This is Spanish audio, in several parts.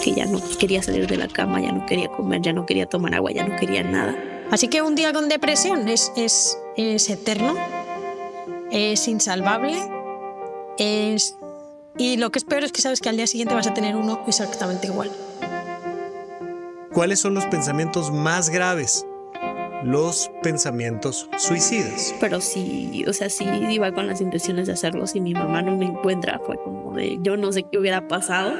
Que ya no quería salir de la cama, ya no quería comer, ya no quería tomar agua, ya no quería nada. Así que un día con depresión es eterno, es insalvable, y lo que es peor es que sabes que al día siguiente vas a tener uno exactamente igual. ¿Cuáles son los pensamientos más graves? Los pensamientos suicidas. Pero sí, o sea, sí iba con las intenciones de hacerlo. Si mi mamá no me encuentra, fue como de yo no sé qué hubiera pasado.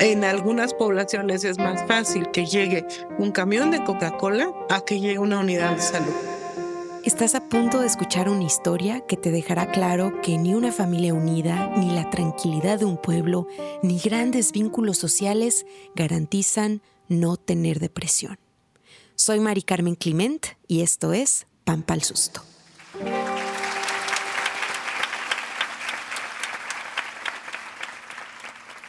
En algunas poblaciones es más fácil que llegue un camión de Coca-Cola a que llegue una unidad de salud. Estás a punto de escuchar una historia que te dejará claro que ni una familia unida, ni la tranquilidad de un pueblo, ni grandes vínculos sociales garantizan no tener depresión. Soy Mari Carmen Clement y esto es Pan pa'l Susto.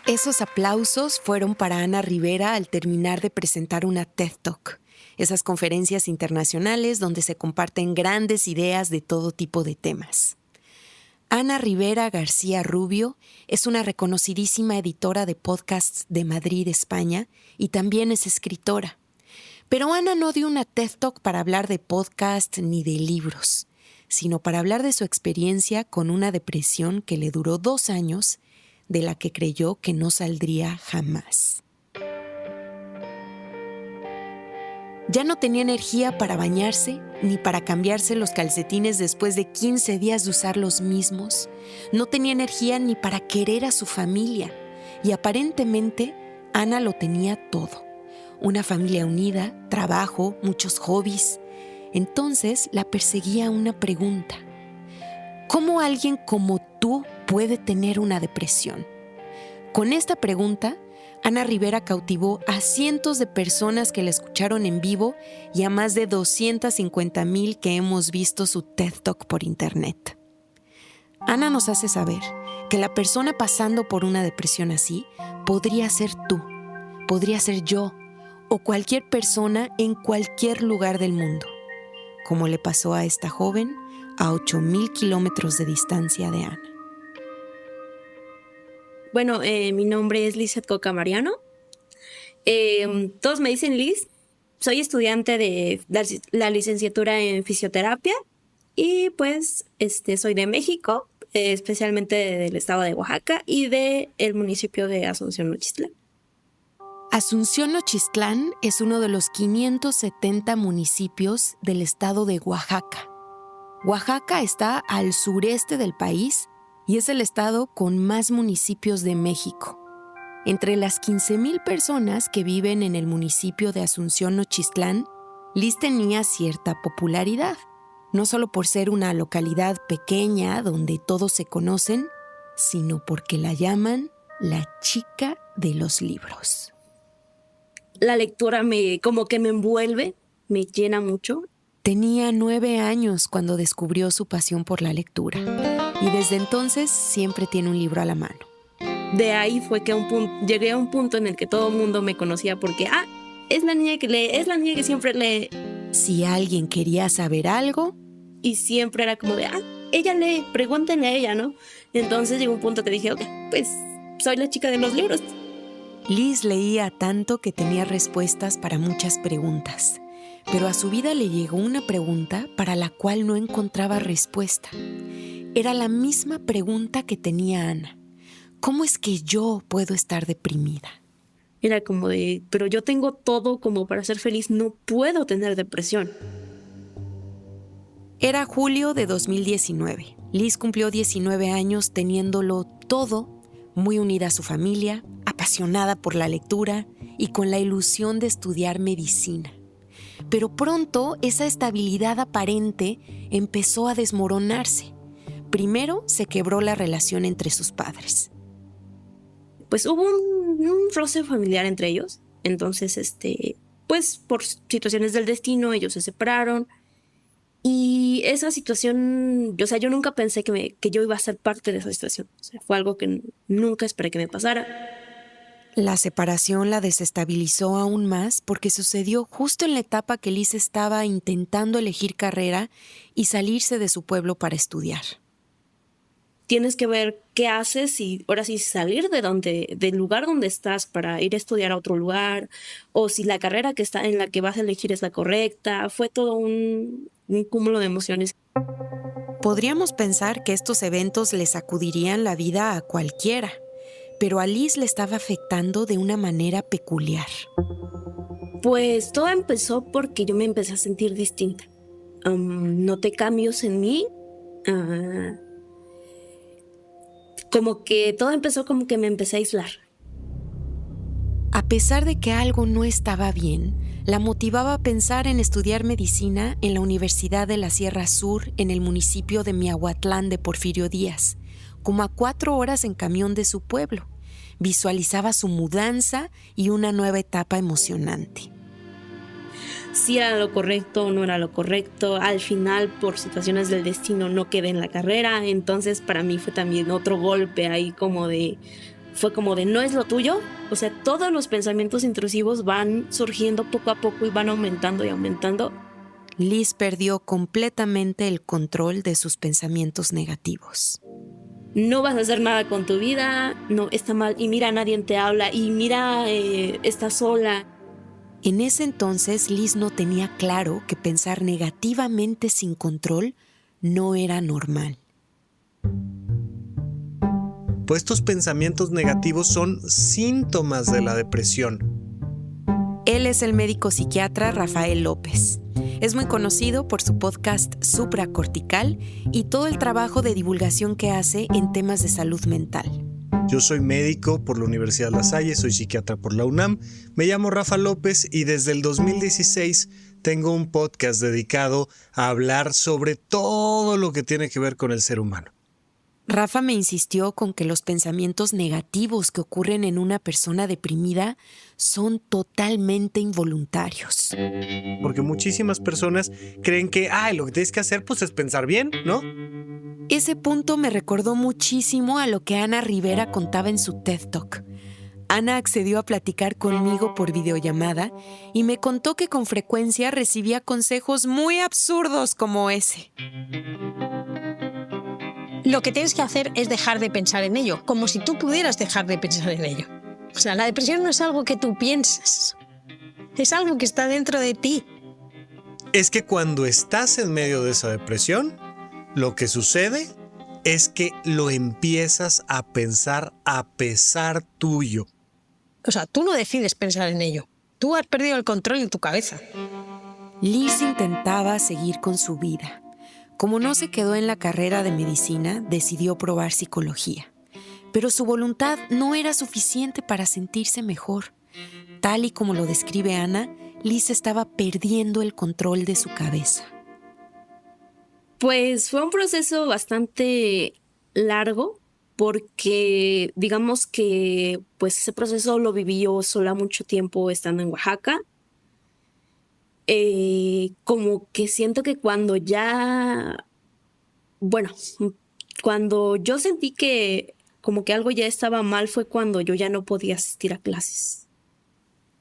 Esos aplausos fueron para Ana Rivera al terminar de presentar una TED Talk, esas conferencias internacionales donde se comparten grandes ideas de todo tipo de temas. Ana Rivera García Rubio es una reconocidísima editora de podcasts de Madrid, España, y también es escritora. Pero Ana no dio una TED Talk para hablar de podcast ni de libros, sino para hablar de su experiencia con una depresión que le duró 2 años, de la que creyó que no saldría jamás. Ya no tenía energía para bañarse ni para cambiarse los calcetines después de 15 días de usar los mismos. No tenía energía ni para querer a su familia. Y aparentemente, Ana lo tenía todo. Una familia unida, trabajo, muchos hobbies. Entonces la perseguía una pregunta. ¿Cómo alguien como tú puede tener una depresión? Con esta pregunta, Ana Rivera cautivó a cientos de personas que la escucharon en vivo y a más de 250,000 que hemos visto su TED Talk por internet. Ana nos hace saber que la persona pasando por una depresión así podría ser tú, podría ser yo o cualquier persona en cualquier lugar del mundo, como le pasó a esta joven a 8,000 kilómetros de distancia de Ana. Bueno, mi nombre es Lizeth Coca Mariano. Todos me dicen Liz. Soy estudiante de la licenciatura en fisioterapia y pues soy de México, especialmente del estado de Oaxaca y del municipio de Asunción Nochistlán. Asunción Nochistlán es uno de los 570 municipios del estado de Oaxaca. Oaxaca está al sureste del país y es el estado con más municipios de México. Entre las 15,000 personas que viven en el municipio de Asunción Nochistlán, Liz tenía cierta popularidad, no solo por ser una localidad pequeña donde todos se conocen, sino porque la llaman la chica de los libros. La lectura como que me envuelve, me llena mucho. Tenía 9 años cuando descubrió su pasión por la lectura y desde entonces siempre tiene un libro a la mano. De ahí fue que llegué a un punto en el que todo el mundo me conocía porque, es la niña que lee, es la niña que siempre lee. Si alguien quería saber algo, y siempre era como de, ella lee, pregúntenle a ella, ¿no? Entonces llegó un punto que dije, pues soy la chica de los libros. Liz leía tanto que tenía respuestas para muchas preguntas, pero a su vida le llegó una pregunta para la cual no encontraba respuesta. Era la misma pregunta que tenía Ana. ¿Cómo es que yo puedo estar deprimida? Era como de, pero yo tengo todo como para ser feliz, no puedo tener depresión. Era julio de 2019. Liz cumplió 19 años teniéndolo todo, muy unida a su familia, apasionada por la lectura y con la ilusión de estudiar medicina. Pero pronto esa estabilidad aparente empezó a desmoronarse. Primero se quebró la relación entre sus padres. Pues hubo un roce familiar entre ellos. Entonces, pues por situaciones del destino, ellos se separaron. Y esa situación, o sea, yo nunca pensé que yo iba a ser parte de esa situación. O sea, fue algo que nunca esperé que me pasara. La separación la desestabilizó aún más porque sucedió justo en la etapa que Liz estaba intentando elegir carrera y salirse de su pueblo para estudiar. tienes que ver qué haces y ahora sí salir del lugar donde estás para ir a estudiar a otro lugar, o si la carrera en la que vas a elegir es la correcta. Fue todo un cúmulo de emociones. Podríamos pensar que estos eventos le sacudirían la vida a cualquiera, pero a Liz le estaba afectando de una manera peculiar. Pues todo empezó porque yo me empecé a sentir distinta. Noté cambios en mí. Como que todo empezó como que me empecé a aislar. A pesar de que algo no estaba bien, la motivaba a pensar en estudiar medicina en la Universidad de la Sierra Sur en el municipio de Miahuatlán de Porfirio Díaz, como a 4 horas en camión de su pueblo. Visualizaba su mudanza y una nueva etapa emocionante. Si era lo correcto o no era lo correcto. Al final, por situaciones del destino, no quedé en la carrera. Entonces, para mí fue también otro golpe ahí fue como de no es lo tuyo. O sea, todos los pensamientos intrusivos van surgiendo poco a poco y van aumentando y aumentando. Liz perdió completamente el control de sus pensamientos negativos. No vas a hacer nada con tu vida, no, está mal, y mira, nadie te habla, y mira, estás sola. En ese entonces, Liz no tenía claro que pensar negativamente sin control no era normal. Pues estos pensamientos negativos son síntomas de la depresión. Él es el médico psiquiatra Rafael López. Es muy conocido por su podcast Supracortical y todo el trabajo de divulgación que hace en temas de salud mental. Yo soy médico por la Universidad La Salle, soy psiquiatra por la UNAM. Me llamo Rafa López y desde el 2016 tengo un podcast dedicado a hablar sobre todo lo que tiene que ver con el ser humano. Rafa me insistió con que los pensamientos negativos que ocurren en una persona deprimida son totalmente involuntarios. Porque muchísimas personas creen que lo que tienes que hacer pues es pensar bien, ¿no? Ese punto me recordó muchísimo a lo que Ana Rivera contaba en su TED Talk. Ana accedió a platicar conmigo por videollamada y me contó que con frecuencia recibía consejos muy absurdos como ese. Lo que tienes que hacer es dejar de pensar en ello, como si tú pudieras dejar de pensar en ello. O sea, la depresión no es algo que tú piensas, es algo que está dentro de ti. Es que cuando estás en medio de esa depresión, lo que sucede es que lo empiezas a pensar a pesar tuyo. O sea, tú no decides pensar en ello. Tú has perdido el control de tu cabeza. Liz intentaba seguir con su vida. Como no se quedó en la carrera de medicina, decidió probar psicología. Pero su voluntad no era suficiente para sentirse mejor. Tal y como lo describe Ana, Liz estaba perdiendo el control de su cabeza. Pues fue un proceso bastante largo porque digamos que pues ese proceso lo viví yo sola mucho tiempo estando en Oaxaca. Como que siento que cuando yo sentí que como que algo ya estaba mal fue cuando yo ya no podía asistir a clases.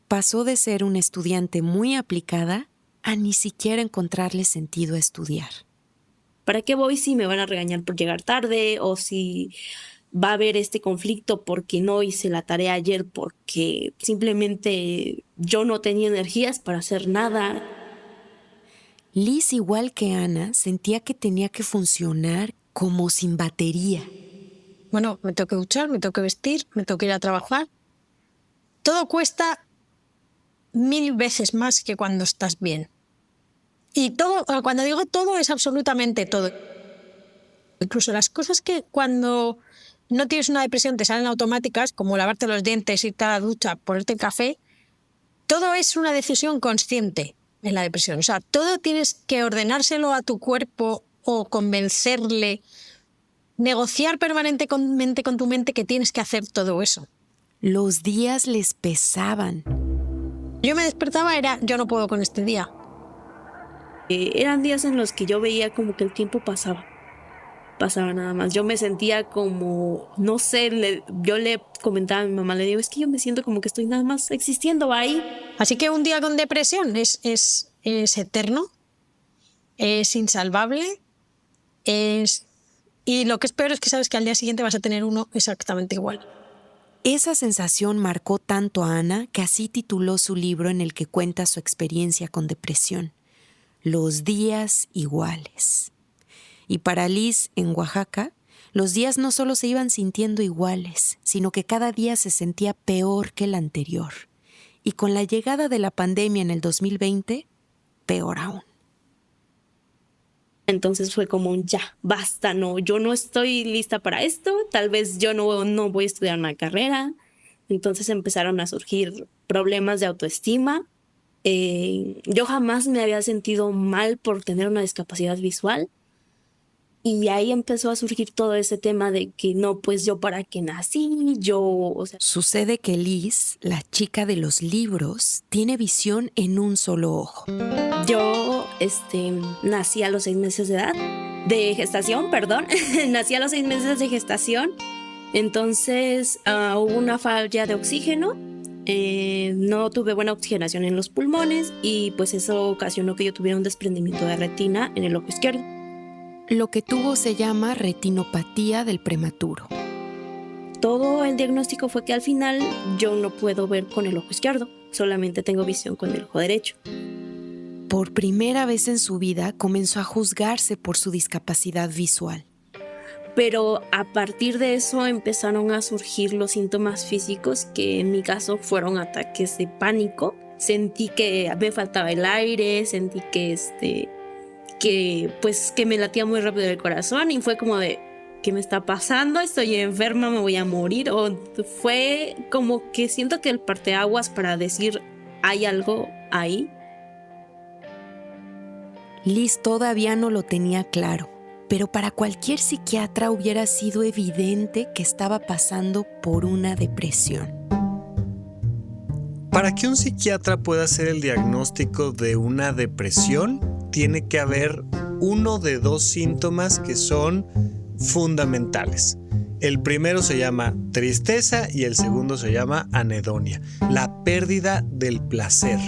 Pasó de ser una estudiante muy aplicada a ni siquiera encontrarle sentido a estudiar. ¿Para qué voy si me van a regañar por llegar tarde o si va a haber este conflicto porque no hice la tarea ayer porque simplemente yo no tenía energías para hacer nada? Liz, igual que Ana, sentía que tenía que funcionar como sin batería. Bueno, me tengo que duchar, me tengo que vestir, me tengo que ir a trabajar. Todo cuesta 1000 veces más que cuando estás bien. Y todo, cuando digo todo, es absolutamente todo. Incluso las cosas que cuando no tienes una depresión te salen automáticas, como lavarte los dientes, irte a la ducha, ponerte el café, todo es una decisión consciente en la depresión. O sea, todo tienes que ordenárselo a tu cuerpo o convencerle, negociar permanentemente con tu mente que tienes que hacer todo eso. Los días les pesaban. Yo me despertaba, yo no puedo con este día. Eran días en los que yo veía como que el tiempo pasaba nada más. Yo me sentía como, no sé, yo le comentaba a mi mamá, le digo, es que yo me siento como que estoy nada más existiendo ahí. Así que un día con depresión es eterno, es insalvable, es Y lo que es peor es que sabes que al día siguiente vas a tener uno exactamente igual. Esa sensación marcó tanto a Ana que así tituló su libro en el que cuenta su experiencia con depresión, Los días iguales. Y para Liz, en Oaxaca, los días no solo se iban sintiendo iguales, sino que cada día se sentía peor que el anterior. Y con la llegada de la pandemia en el 2020, peor aún. Entonces fue como un ya, basta, no, yo no estoy lista para esto, tal vez yo no voy a estudiar una carrera. Entonces empezaron a surgir problemas de autoestima. Yo jamás me había sentido mal por tener una discapacidad visual. Y ahí empezó a surgir todo ese tema de que no, pues yo para qué nací, Sucede que Liz, la chica de los libros, tiene visión en un solo ojo. yo nací a los 6 meses de edad, de gestación, perdón, nací a los 6 meses de gestación, entonces hubo una falla de oxígeno, no tuve buena oxigenación en los pulmones y pues eso ocasionó que yo tuviera un desprendimiento de retina en el ojo izquierdo. Lo que tuvo se llama retinopatía del prematuro. Todo el diagnóstico fue que al final yo no puedo ver con el ojo izquierdo, solamente tengo visión con el ojo derecho. Por primera vez en su vida comenzó a juzgarse por su discapacidad visual. Pero a partir de eso empezaron a surgir los síntomas físicos que en mi caso fueron ataques de pánico. Sentí que me faltaba el aire, sentí que me latía muy rápido el corazón y fue como de, ¿qué me está pasando? Estoy enferma, me voy a morir. O fue como que siento que el parteaguas para decir, hay algo ahí. Liz todavía no lo tenía claro, pero para cualquier psiquiatra hubiera sido evidente que estaba pasando por una depresión. Para que un psiquiatra pueda hacer el diagnóstico de una depresión, tiene que haber uno de dos síntomas que son fundamentales. El primero se llama tristeza y el segundo se llama anedonia, la pérdida del placer.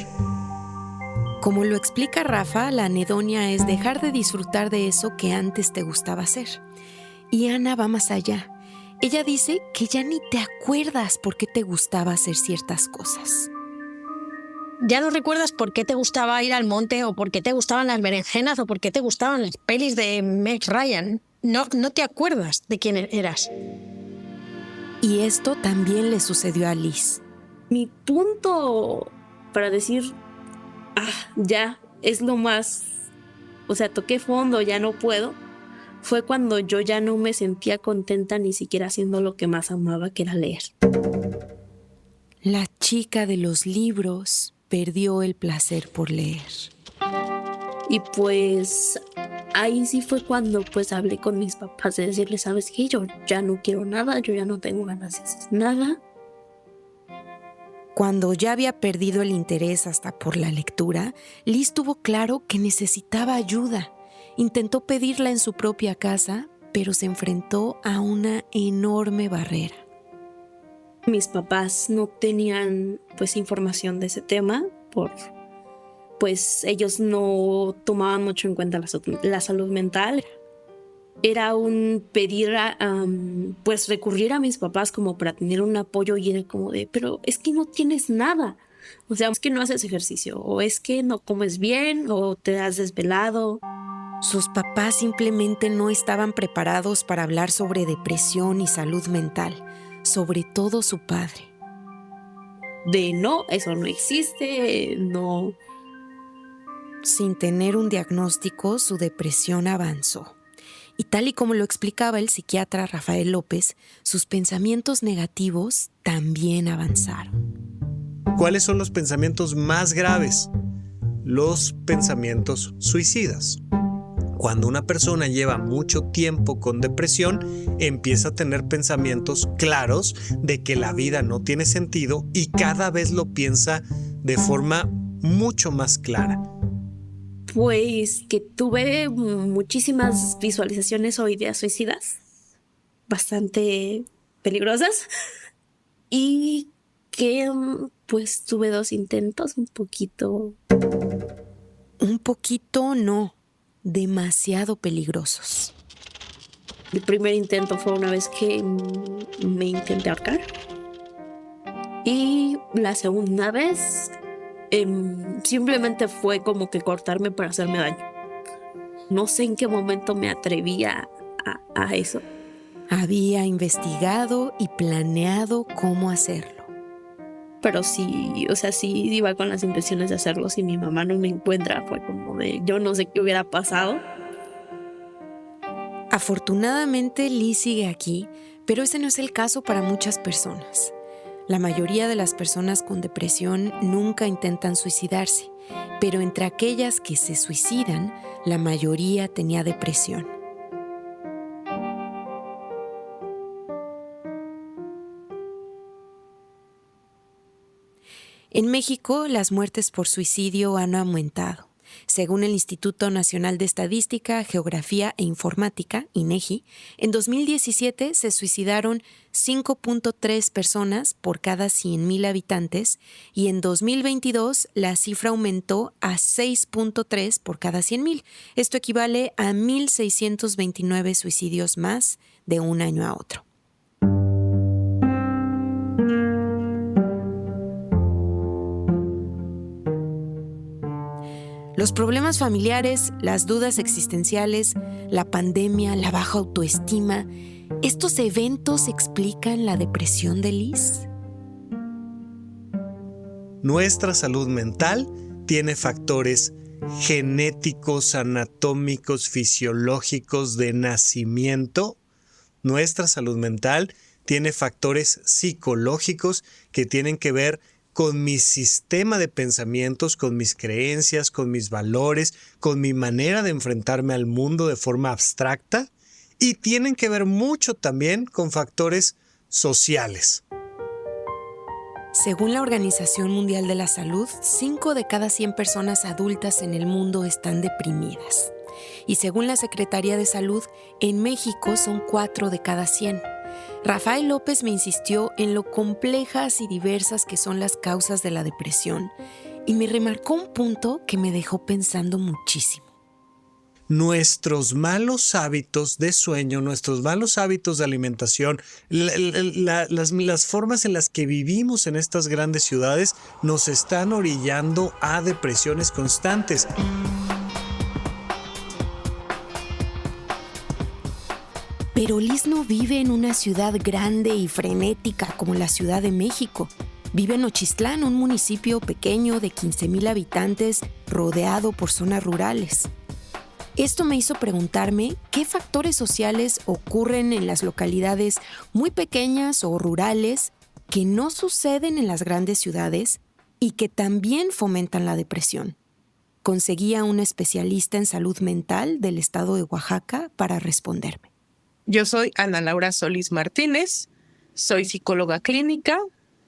Como lo explica Rafa, la anedonia es dejar de disfrutar de eso que antes te gustaba hacer. Y Ana va más allá. Ella dice que ya ni te acuerdas por qué te gustaba hacer ciertas cosas. Ya no recuerdas por qué te gustaba ir al monte o por qué te gustaban las berenjenas o por qué te gustaban las pelis de Meg Ryan. No te acuerdas de quién eras. Y esto también le sucedió a Liz. Mi punto para decir, ya es lo más, toqué fondo, ya no puedo, fue cuando yo ya no me sentía contenta ni siquiera haciendo lo que más amaba, que era leer. La chica de los libros perdió el placer por leer. Y pues ahí sí fue cuando pues hablé con mis papás de decirles, ¿sabes qué? Yo ya no quiero nada, yo ya no tengo ganas de hacer nada. Cuando ya había perdido el interés hasta por la lectura, Liz tuvo claro que necesitaba ayuda. Intentó pedirla en su propia casa, pero se enfrentó a una enorme barrera. Mis papás no tenían pues información de ese tema, pues ellos no tomaban mucho en cuenta la salud mental. Era un pedir pues recurrir a mis papás como para tener un apoyo y era como de, pero es que no tienes nada. Es que no haces ejercicio o es que no comes bien o te has desvelado. Sus papás simplemente no estaban preparados para hablar sobre depresión y salud mental, sobre todo su padre. De no, eso no existe, no. Sin tener un diagnóstico, su depresión avanzó. Y tal y como lo explicaba el psiquiatra Rafael López, sus pensamientos negativos también avanzaron. ¿Cuáles son los pensamientos más graves? Los pensamientos suicidas. Cuando una persona lleva mucho tiempo con depresión, empieza a tener pensamientos claros de que la vida no tiene sentido y cada vez lo piensa de forma mucho más clara. Pues que tuve muchísimas visualizaciones o ideas suicidas, bastante peligrosas, y que pues tuve 2 intentos un poquito no, demasiado peligrosos. El primer intento fue una vez que me intenté ahorcar. Y la segunda vez simplemente fue como que cortarme para hacerme daño. No sé en qué momento me atreví a eso. Había investigado y planeado cómo hacerlo. Pero sí, o sea, sí iba con las intenciones de hacerlo. Si mi mamá no me encuentra, fue como de yo no sé qué hubiera pasado. Afortunadamente, Liz sigue aquí, pero ese no es el caso para muchas personas. La mayoría de las personas con depresión nunca intentan suicidarse, pero entre aquellas que se suicidan, la mayoría tenía depresión. En México, las muertes por suicidio han aumentado. Según el Instituto Nacional de Estadística, Geografía e Informática, INEGI, en 2017 se suicidaron 5.3 personas por cada 100,000 habitantes y en 2022 la cifra aumentó a 6.3 por cada 100,000. Esto equivale a 1,629 suicidios más de un año a otro. Los problemas familiares, las dudas existenciales, la pandemia, la baja autoestima, ¿estos eventos explican la depresión de Liz? Nuestra salud mental tiene factores genéticos, anatómicos, fisiológicos de nacimiento. Nuestra salud mental tiene factores psicológicos que tienen que ver con mi sistema de pensamientos, con mis creencias, con mis valores, con mi manera de enfrentarme al mundo de forma abstracta, y tienen que ver mucho también con factores sociales. Según la Organización Mundial de la Salud, 5 de cada 100 personas adultas en el mundo están deprimidas. Y según la Secretaría de Salud, en México son 4 de cada 100. Rafael López me insistió en lo complejas y diversas que son las causas de la depresión y me remarcó un punto que me dejó pensando muchísimo. Nuestros malos hábitos de sueño, nuestros malos hábitos de alimentación, las formas en las que vivimos en estas grandes ciudades nos están orillando a depresiones constantes. Pero Liz no vive en una ciudad grande y frenética como la Ciudad de México. Vive en Nochistlán, un municipio pequeño de 15,000 habitantes rodeado por zonas rurales. Esto me hizo preguntarme qué factores sociales ocurren en las localidades muy pequeñas o rurales que no suceden en las grandes ciudades y que también fomentan la depresión. Conseguí a una especialista en salud mental del estado de Oaxaca para responderme. Yo soy Ana Laura Solís Martínez, soy psicóloga clínica,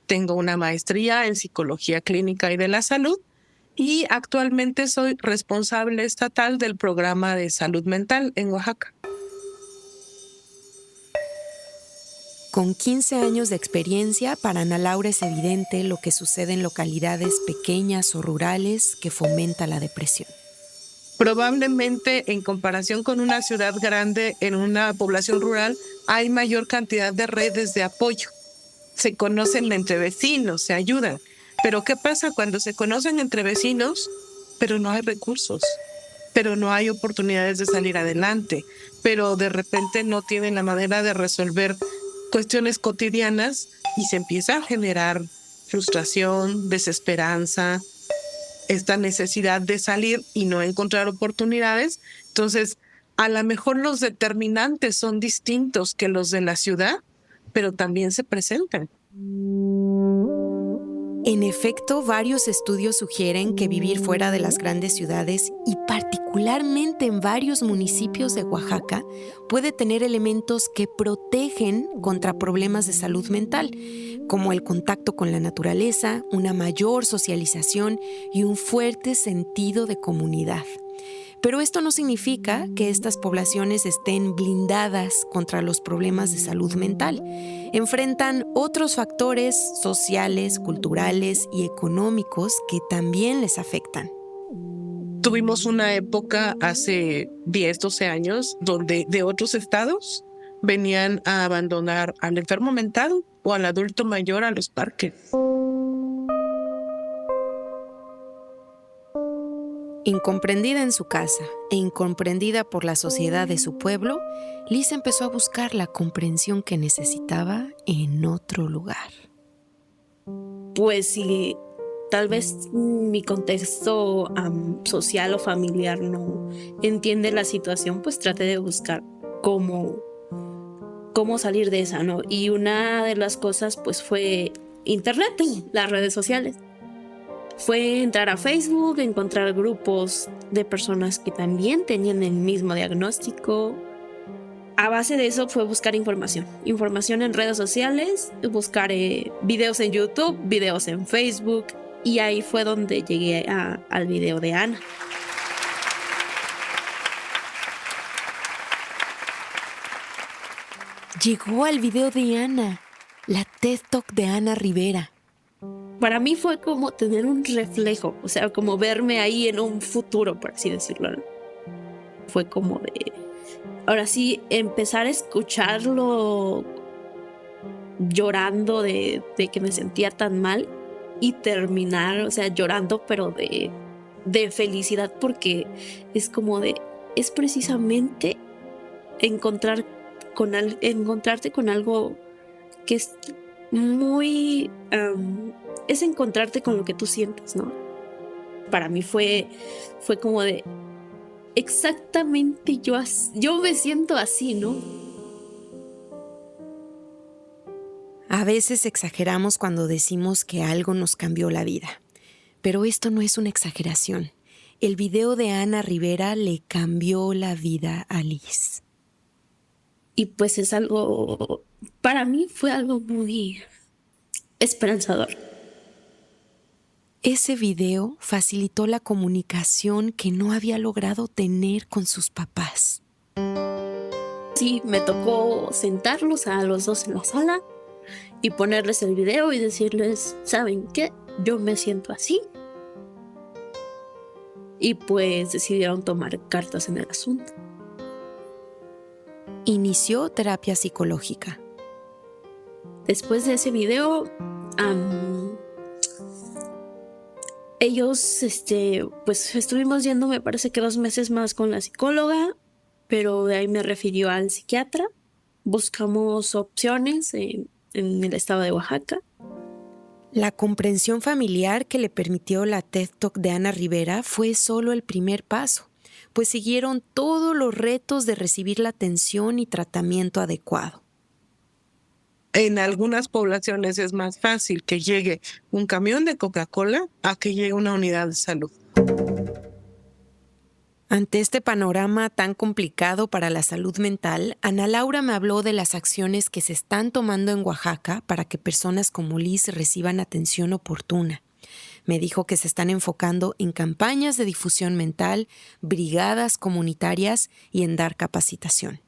tengo una maestría en psicología clínica y de la salud y actualmente soy responsable estatal del programa de salud mental en Oaxaca. Con 15 años de experiencia, para Ana Laura es evidente lo que sucede en localidades pequeñas o rurales que fomenta la depresión. Probablemente en comparación con una ciudad grande, en una población rural, hay mayor cantidad de redes de apoyo. Se conocen entre vecinos, se ayudan. Pero ¿qué pasa cuando se conocen entre vecinos, pero no hay recursos? Pero no hay oportunidades de salir adelante, pero de repente no tienen la manera de resolver cuestiones cotidianas y se empieza a generar frustración, desesperanza, esta necesidad de salir y no encontrar oportunidades? Entonces, a lo mejor los determinantes son distintos que los de la ciudad, pero también se presentan. En efecto, varios estudios sugieren que vivir fuera de las grandes ciudades y particularmente en varios municipios de Oaxaca puede tener elementos que protegen contra problemas de salud mental, como el contacto con la naturaleza, una mayor socialización y un fuerte sentido de comunidad. Pero esto no significa que estas poblaciones estén blindadas contra los problemas de salud mental. Enfrentan otros factores sociales, culturales y económicos que también les afectan. Tuvimos una época hace 10, 12 años donde de otros estados venían a abandonar al enfermo mental o al adulto mayor a los parques. Incomprendida en su casa e incomprendida por la sociedad de su pueblo, Liz empezó a buscar la comprensión que necesitaba en otro lugar. Pues si tal vez mi contexto social o familiar no entiende la situación, pues trate de buscar cómo salir de esa, ¿no? Y una de las cosas pues fue internet, las redes sociales. Fue entrar a Facebook, encontrar grupos de personas que también tenían el mismo diagnóstico. A base de eso fue buscar información en redes sociales, buscar videos en YouTube, videos en Facebook, y ahí fue donde llegué al video de Ana. Llegó al video de Ana, la TED Talk de Ana Rivera. Para mí fue como tener un reflejo, o sea, como verme ahí en un futuro, por así decirlo, ¿no? Fue como de, ahora sí, empezar a escucharlo llorando de que me sentía tan mal y terminar, o sea, llorando, pero de felicidad, porque es como es precisamente encontrarte con algo que es muy... es encontrarte con lo que tú sientes, ¿no? Para mí fue como de exactamente yo me siento así, ¿no? A veces exageramos cuando decimos que algo nos cambió la vida, pero esto no es una exageración. El video de Ana Rivera le cambió la vida a Liz. Y pues es algo, para mí fue algo muy esperanzador. Ese video facilitó la comunicación que no había logrado tener con sus papás. Sí, me tocó sentarlos a los dos en la sala y ponerles el video y decirles, ¿saben qué? Yo me siento así. Y pues decidieron tomar cartas en el asunto. Inició terapia psicológica. Después de ese video, ellos, pues estuvimos yendo, me parece que 2 meses más con la psicóloga, pero de ahí me refirió al psiquiatra. Buscamos opciones en el estado de Oaxaca. La comprensión familiar que le permitió la TED Talk de Ana Rivera fue solo el primer paso, pues siguieron todos los retos de recibir la atención y tratamiento adecuado. En algunas poblaciones es más fácil que llegue un camión de Coca-Cola a que llegue una unidad de salud. Ante este panorama tan complicado para la salud mental, Ana Laura me habló de las acciones que se están tomando en Oaxaca para que personas como Liz reciban atención oportuna. Me dijo que se están enfocando en campañas de difusión mental, brigadas comunitarias y en dar capacitación.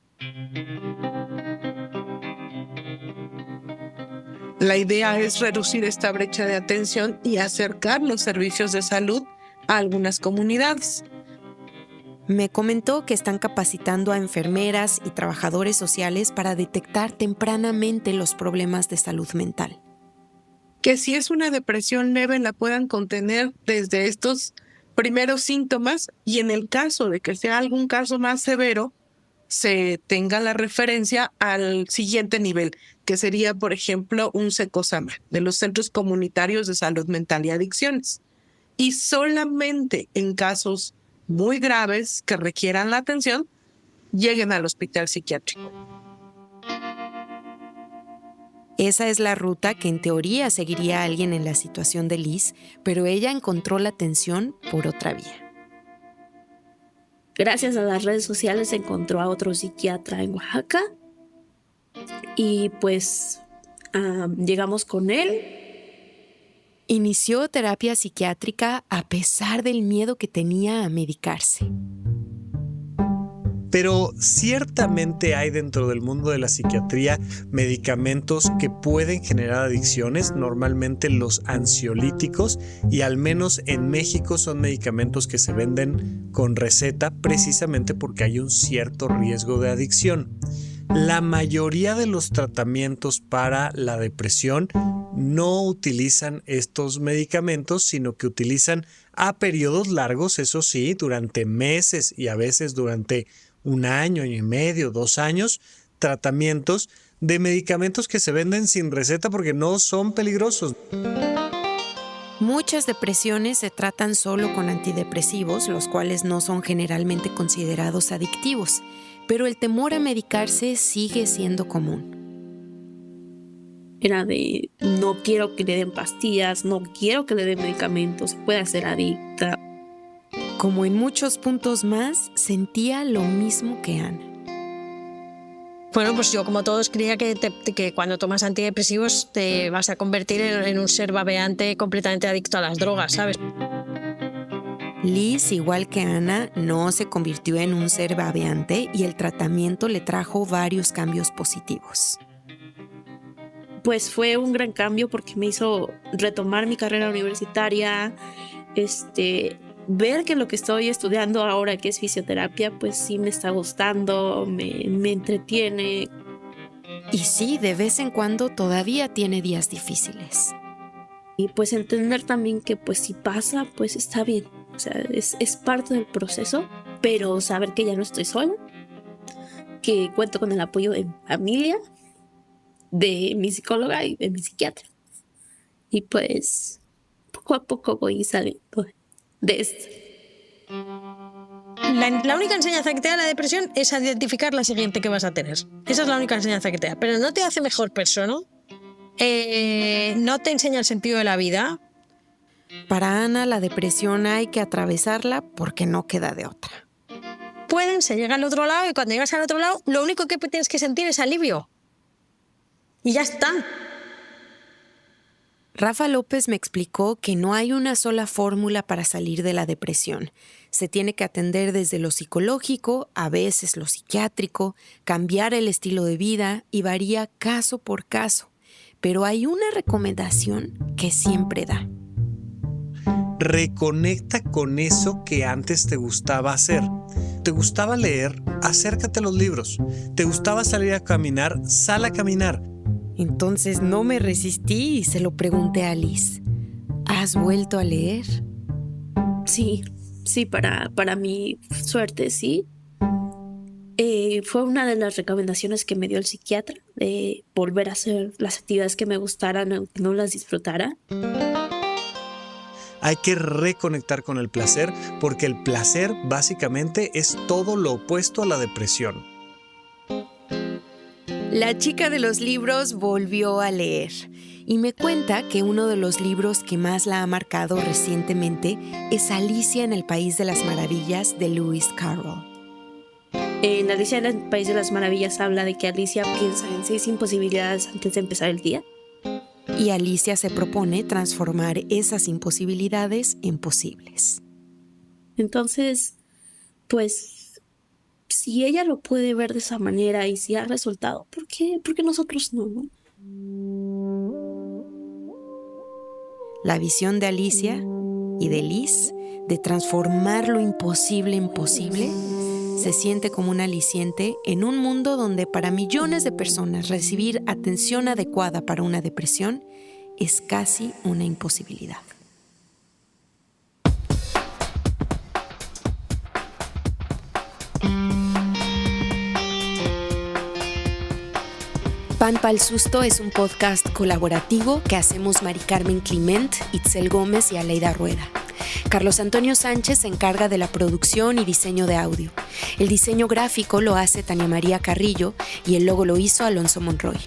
La idea es reducir esta brecha de atención y acercar los servicios de salud a algunas comunidades. Me comentó que están capacitando a enfermeras y trabajadores sociales para detectar tempranamente los problemas de salud mental. Que si es una depresión leve la puedan contener desde estos primeros síntomas y en el caso de que sea algún caso más severo, se tenga la referencia al siguiente nivel, que sería, por ejemplo, un SECOSAMA, de los Centros Comunitarios de Salud Mental y Adicciones. Y solamente en casos muy graves que requieran la atención, lleguen al hospital psiquiátrico. Esa es la ruta que en teoría seguiría alguien en la situación de Liz, pero ella encontró la atención por otra vía. Gracias a las redes sociales encontró a otro psiquiatra en Oaxaca y pues llegamos con él. Inició terapia psiquiátrica a pesar del miedo que tenía a medicarse. Pero ciertamente hay dentro del mundo de la psiquiatría medicamentos que pueden generar adicciones, normalmente los ansiolíticos, y al menos en México son medicamentos que se venden con receta precisamente porque hay un cierto riesgo de adicción. La mayoría de los tratamientos para la depresión no utilizan estos medicamentos, sino que utilizan a periodos largos, eso sí, durante meses y a veces durante 1 año, año y medio, 2 años, tratamientos de medicamentos que se venden sin receta porque no son peligrosos. Muchas depresiones se tratan solo con antidepresivos, los cuales no son generalmente considerados adictivos, pero el temor a medicarse sigue siendo común. Era de, no quiero que le den pastillas, no quiero que le den medicamentos, puede ser adicta. Como en muchos puntos más, sentía lo mismo que Ana. Bueno, pues yo como todos creía que cuando tomas antidepresivos te vas a convertir en un ser babeante completamente adicto a las drogas, ¿sabes? Liz, igual que Ana, no se convirtió en un ser babeante y el tratamiento le trajo varios cambios positivos. Pues fue un gran cambio porque me hizo retomar mi carrera universitaria, ver que lo que estoy estudiando ahora, que es fisioterapia, pues sí me está gustando, me entretiene. Y sí, de vez en cuando todavía tiene días difíciles. Y pues entender también que pues si pasa, pues está bien. O sea, es parte del proceso, pero saber que ya no estoy sola, que cuento con el apoyo de mi familia, de mi psicóloga y de mi psiquiatra. Y pues poco a poco voy saliendo de esto. La única enseñanza que te da la depresión es identificar la siguiente que vas a tener. Esa es la única enseñanza que te da. Pero no te hace mejor persona. No te enseña el sentido de la vida. Para Ana, la depresión hay que atravesarla porque no queda de otra. Se llega al otro lado y cuando llegas al otro lado, lo único que tienes que sentir es alivio. Y ya está. Rafa López me explicó que no hay una sola fórmula para salir de la depresión. Se tiene que atender desde lo psicológico, a veces lo psiquiátrico, cambiar el estilo de vida y varía caso por caso. Pero hay una recomendación que siempre da. Reconecta con eso que antes te gustaba hacer. ¿Te gustaba leer? Acércate a los libros. ¿Te gustaba salir a caminar? Sal a caminar. Entonces no me resistí y se lo pregunté a Liz. ¿Has vuelto a leer? Sí, para mi suerte, sí. Fue una de las recomendaciones que me dio el psiquiatra, de volver a hacer las actividades que me gustaran, aunque no las disfrutara. Hay que reconectar con el placer, porque el placer básicamente es todo lo opuesto a la depresión. La chica de los libros volvió a leer y me cuenta que uno de los libros que más la ha marcado recientemente es Alicia en el País de las Maravillas de Lewis Carroll. En Alicia en el País de las Maravillas habla de que Alicia piensa en 6 imposibilidades antes de empezar el día. Y Alicia se propone transformar esas imposibilidades en posibles. Entonces, pues, si ella lo puede ver de esa manera y si ha resultado, ¿por qué nosotros no? La visión de Alicia y de Liz de transformar lo imposible en posible se siente como un aliciente en un mundo donde para millones de personas recibir atención adecuada para una depresión es casi una imposibilidad. Pan Pa'l Susto es un podcast colaborativo que hacemos Mari Carmen Clement, Itzel Gómez y Aleida Rueda. Carlos Antonio Sánchez se encarga de la producción y diseño de audio. El diseño gráfico lo hace Tania María Carrillo y el logo lo hizo Alonso Monroy.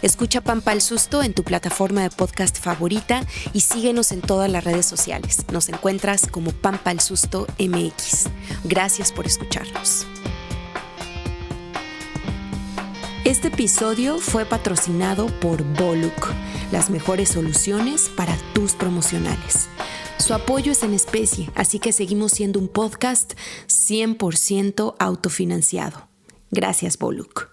Escucha Pan Pa'l Susto en tu plataforma de podcast favorita y síguenos en todas las redes sociales. Nos encuentras como Pan Pa'l Susto MX. Gracias por escucharnos. Este episodio fue patrocinado por Boluk, las mejores soluciones para tus promocionales. Su apoyo es en especie, así que seguimos siendo un podcast 100% autofinanciado. Gracias, Boluk.